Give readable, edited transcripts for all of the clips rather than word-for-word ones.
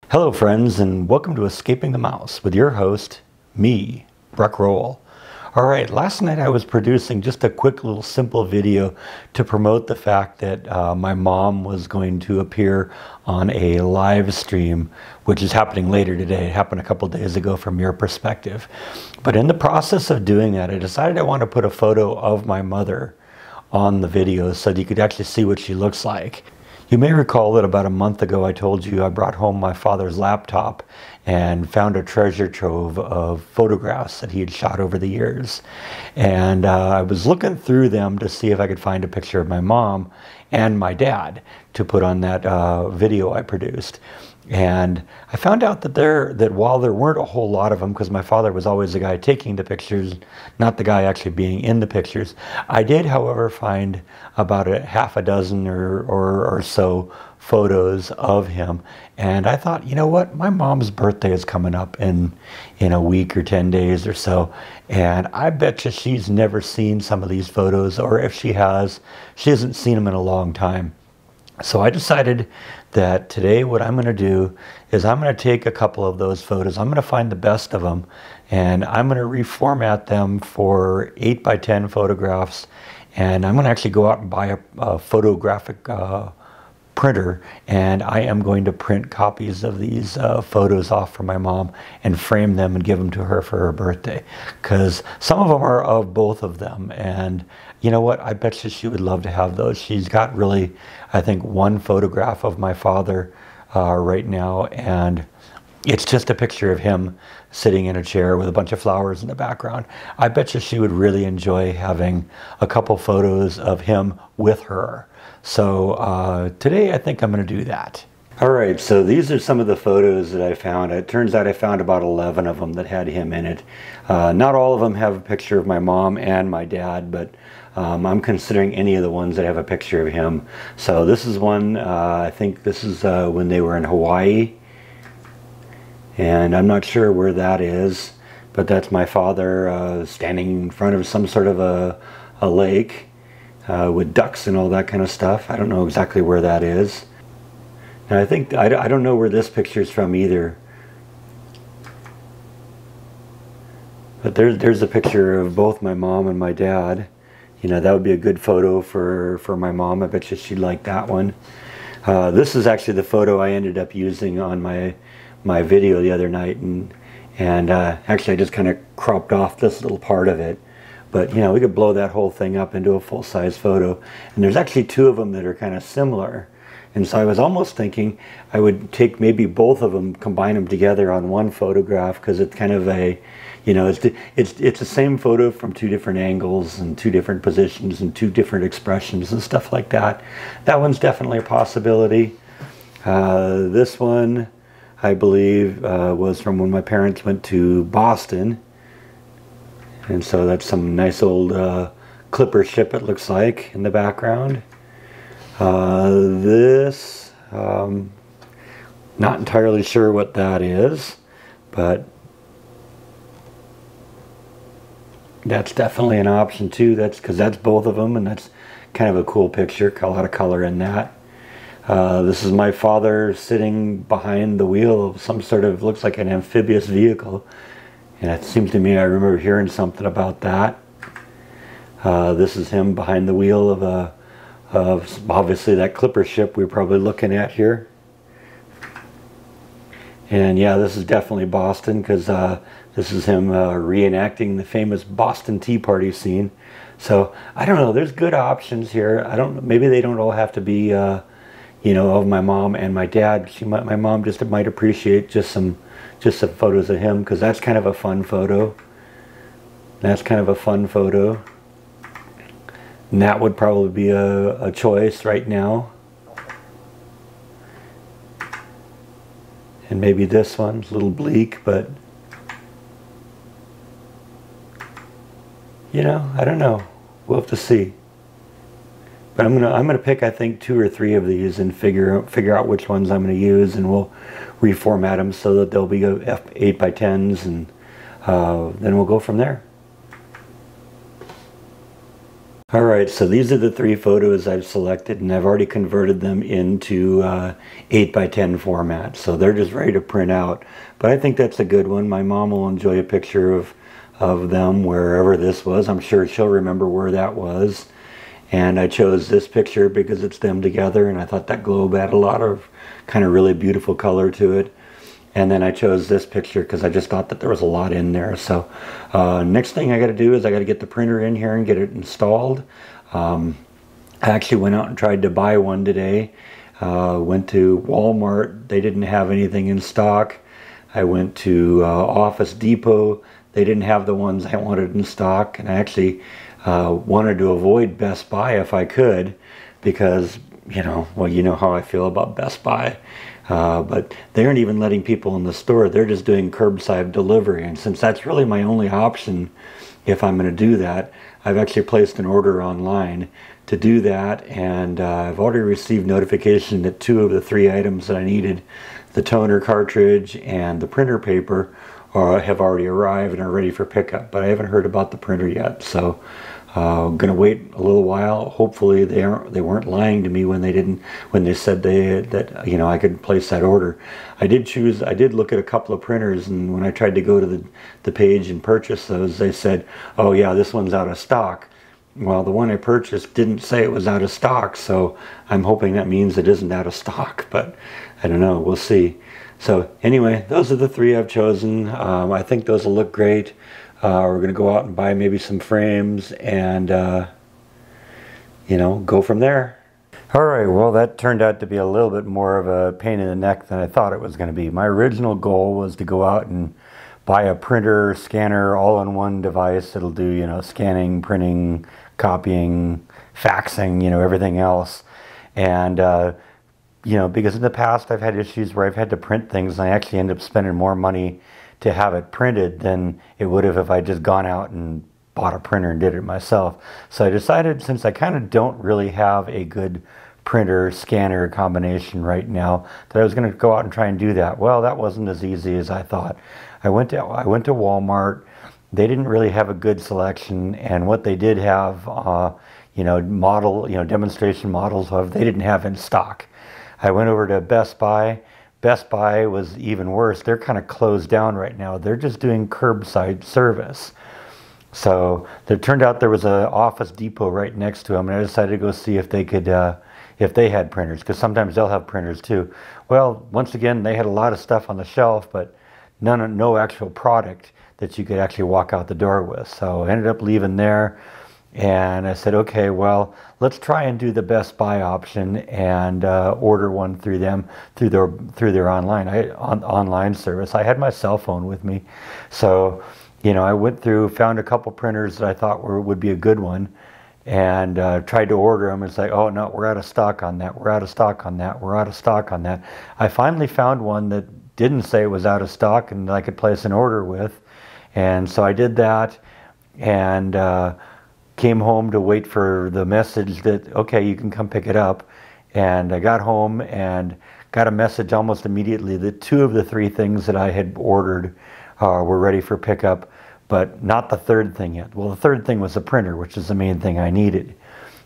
Hello friends, and welcome to Escaping the Mouse with your host, me, Breck Roll. Alright, last night I was producing just a quick little simple video to promote the fact that my mom was going to appear on a live stream, which is happening later today. It happened a couple days ago from your perspective. But in the process of doing that, I decided I want to put a photo of my mother on the video so that you could actually see what she looks like. You may recall that about a month ago I told you I brought home my father's laptop and found a treasure trove of photographs that he had shot over the years. And I was looking through them to see if I could find a picture of my mom and my dad to put on that video I produced. And I found out that while there weren't a whole lot of them, because my father was always the guy taking the pictures, not the guy actually being in the pictures, I did, however, find about a half a dozen or so photos of him. And I thought, you know what, my mom's birthday is coming up in a week or 10 days or so, and I bet you she's never seen some of these photos, or if she has, she hasn't seen them in a long time. So I decided that today what I'm going to do is I'm going to take a couple of those photos. I'm going to find the best of them, and I'm going to reformat them for 8x10 photographs. And I'm going to actually go out and buy a photographic printer, and I am going to print copies of these photos off for my mom and frame them and give them to her for her birthday, because some of them are of both of them, and you know what, I bet you she would love to have those. She's got really, I think, one photograph of my father right now, and it's just a picture of him sitting in a chair with a bunch of flowers in the background. I bet you she would really enjoy having a couple photos of him with her. So today I think I'm going to do that. Alright, so these are some of the photos that I found. It turns out I found about 11 of them that had him in it. Not all of them have a picture of my mom and my dad, but I'm considering any of the ones that have a picture of him. So this is one, I think this is when they were in Hawaii. And I'm not sure where that is, but that's my father standing in front of some sort of a lake with ducks and all that kind of stuff. I don't know exactly where that is. And I think, I don't know where this picture is from either. But there's a picture of both my mom and my dad. You know, that would be a good photo for my mom. I bet you she'd like that one. This is actually the photo I ended up using on my video the other night. And actually I just kind of cropped off this little part of it. But, you know, we could blow that whole thing up into a full-size photo. And there's actually two of them that are kind of similar. And so I was almost thinking I would take maybe both of them, combine them together on one photograph, because it's kind of a, you know, it's the same photo from two different angles and two different positions and two different expressions and stuff like that. That one's definitely a possibility. This one, I believe, was from when my parents went to Boston. And so that's some nice old clipper ship, it looks like, in the background. This, not entirely sure what that is, but that's definitely an option too. That's because that's both of them, and that's kind of a cool picture. A lot of color in that. This is my father sitting behind the wheel of some sort of, looks like an amphibious vehicle. And it seems to me I remember hearing something about that. This is him behind the wheel of obviously that clipper ship we're probably looking at here. And yeah, this is definitely Boston, because this is him reenacting the famous Boston Tea Party scene. So I don't know, there's good options here. Maybe they don't all have to be you know, of my mom and my dad. My mom just might appreciate just some photos of him, because that's kind of a fun photo. That's kind of a fun photo. And that would probably be a choice right now. And maybe this one's a little bleak, but you know, I don't know. We'll have to see. But I'm gonna pick, I think, 2 or 3 of these and figure out which ones I'm gonna use, and we'll reformat them so that they'll be 8x10s, and then we'll go from there. All right, so these are the 3 photos I've selected, and I've already converted them into 8 by 10 format, so they're just ready to print out. But I think that's a good one. My mom will enjoy a picture of them wherever this was. I'm sure she'll remember where that was. And I chose this picture because it's them together, and I thought that globe had a lot of kind of really beautiful color to it. And then I chose this picture because I just thought that there was a lot in there. So next thing I got to do is I got to get the printer in here and get it installed. I actually went out and tried to buy one today. Went to Walmart. They didn't have anything in stock. I went to Office Depot. They didn't have the ones I wanted in stock. And I actually wanted to avoid Best Buy if I could, because, well, you know how I feel about Best Buy. But they aren't even letting people in the store. They're just doing curbside delivery. And since that's really my only option, if I'm going to do that, I've actually placed an order online to do that. And I've already received notification that 2 of the 3 items that I needed, the toner cartridge and the printer paper, have already arrived and are ready for pickup. But I haven't heard about the printer yet. So I'm gonna wait a little while. Hopefully they weren't lying to me when they said that I could place that order. I did look at a couple of printers, and when I tried to go to the page and purchase those, they said, oh yeah, this one's out of stock. Well, the one I purchased didn't say it was out of stock, so I'm hoping that means it isn't out of stock, but I don't know, we'll see. So anyway, those are the 3 I've chosen. I think those will look great. We're going to go out and buy maybe some frames and, go from there. All right, well, that turned out to be a little bit more of a pain in the neck than I thought it was going to be. My original goal was to go out and buy a printer, scanner, all-in-one device. It'll do, scanning, printing, copying, faxing, everything else. And, because in the past I've had issues where I've had to print things and I actually end up spending more money to have it printed than it would have if I just gone out and bought a printer and did it myself. So I decided, since I kind of don't really have a good printer scanner combination right now, that I was going to go out and try and do that. Well, that wasn't as easy as I thought. I went to Walmart. They didn't really have a good selection, and what they did have, demonstration models of, they didn't have in stock. I went over to Best Buy. Best Buy was even worse. They're kind of closed down right now. They're just doing curbside service. So it turned out there was an Office Depot right next to them, and I decided to go see if they could, if they had printers, because sometimes they'll have printers too. Well, once again, they had a lot of stuff on the shelf, but no actual product that you could actually walk out the door with. So I ended up leaving there. And I said, okay, well, let's try and do the Best Buy option and order one through them, through their online service. I had my cell phone with me, so I went through, found a couple printers that I thought would be a good one, and tried to order them. It's like, oh no, we're out of stock on that. We're out of stock on that. We're out of stock on that. I finally found one that didn't say it was out of stock and I could place an order with, and so I did that, and came home to wait for the message that, okay, you can come pick it up. And I got home and got a message almost immediately that 2 of the 3 things that I had ordered were ready for pickup, but not the 3rd thing yet. Well, the 3rd thing was the printer, which is the main thing I needed.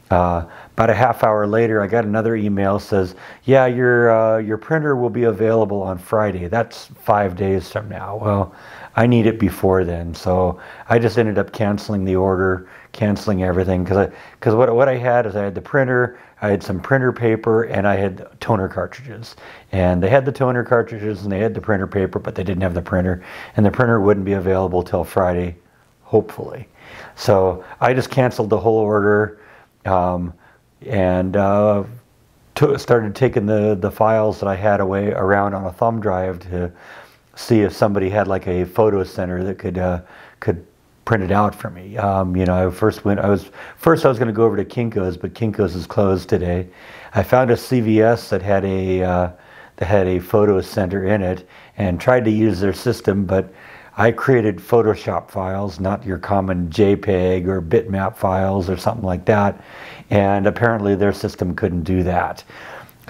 About a half hour later, I got another email that says, yeah, your printer will be available on Friday. That's 5 days from now. Well, I need it before then, so I just ended up canceling the order, canceling everything, because what I had is I had the printer, I had some printer paper, and I had toner cartridges. And they had the toner cartridges and they had the printer paper, but they didn't have the printer, and the printer wouldn't be available till Friday, hopefully. So I just canceled the whole order, and started taking the files that I had around on a thumb drive to see if somebody had like a photo center that could print it out for me. I was going to go over to Kinko's, but Kinko's is closed today. I found a CVS that had a photo center in it and tried to use their system, but I created Photoshop files, not your common JPEG or bitmap files or something like that, and apparently their system couldn't do that.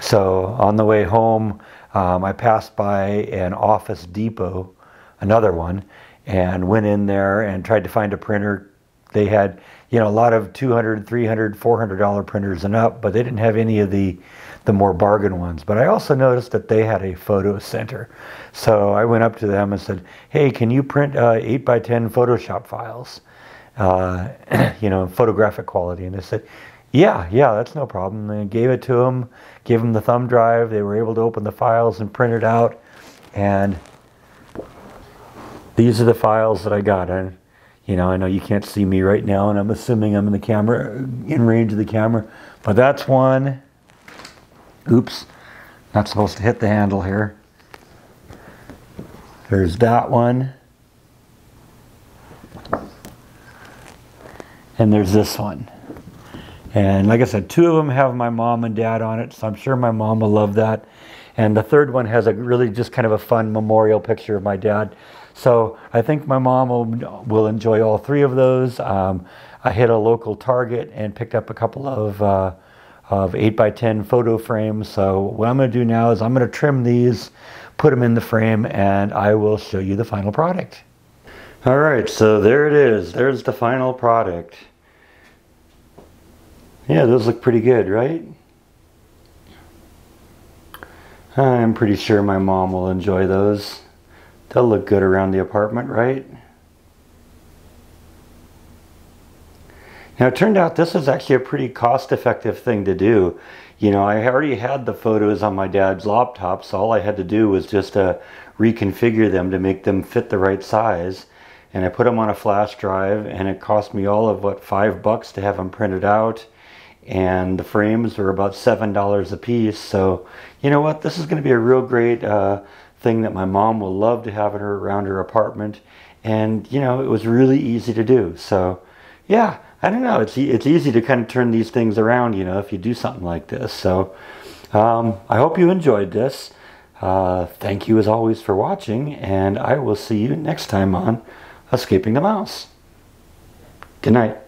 So on the way home, I passed by an Office Depot, another one, and went in there and tried to find a printer. they had, you know, a lot of $200, $300, $400 printers and up, but they didn't have any of the more bargain ones. But I also noticed that they had a photo center. So I went up to them and said, hey, can you print 8x10 Photoshop files, you know, photographic quality? And they said, yeah, that's no problem. And I gave it to them, gave them the thumb drive. They were able to open the files and print it out. And these are the files that I got. And, you know, I know you can't see me right now, and I'm assuming I'm in the camera, in range of the camera. But that's one. Oops, not supposed to hit the handle here. There's that one. And there's this one. And like I said, two of them have my mom and dad on it, so I'm sure my mom will love that. And the third one has a really just kind of a fun memorial picture of my dad. So I think my mom will enjoy all three of those. I hit a local Target and picked up a couple of 8x10 photo frames. So what I'm going to do now is I'm going to trim these, put them in the frame, and I will show you the final product. All right, so there it is. There's the final product. Yeah, those look pretty good, right? I'm pretty sure my mom will enjoy those. They'll look good around the apartment, right? Now, it turned out this is actually a pretty cost-effective thing to do. You know, I already had the photos on my dad's laptop, so all I had to do was just reconfigure them to make them fit the right size. And I put them on a flash drive, and it cost me all of, what, $5 to have them printed out. And the frames were about $7 a piece. So, you know what? This is going to be a real great thing that my mom will love to have around her apartment. And, you know, it was really easy to do. So, yeah, I don't know. It's easy to kind of turn these things around, you know, if you do something like this. So, I hope you enjoyed this. Thank you as always for watching, and I will see you next time on Escaping the Mouse. Good night.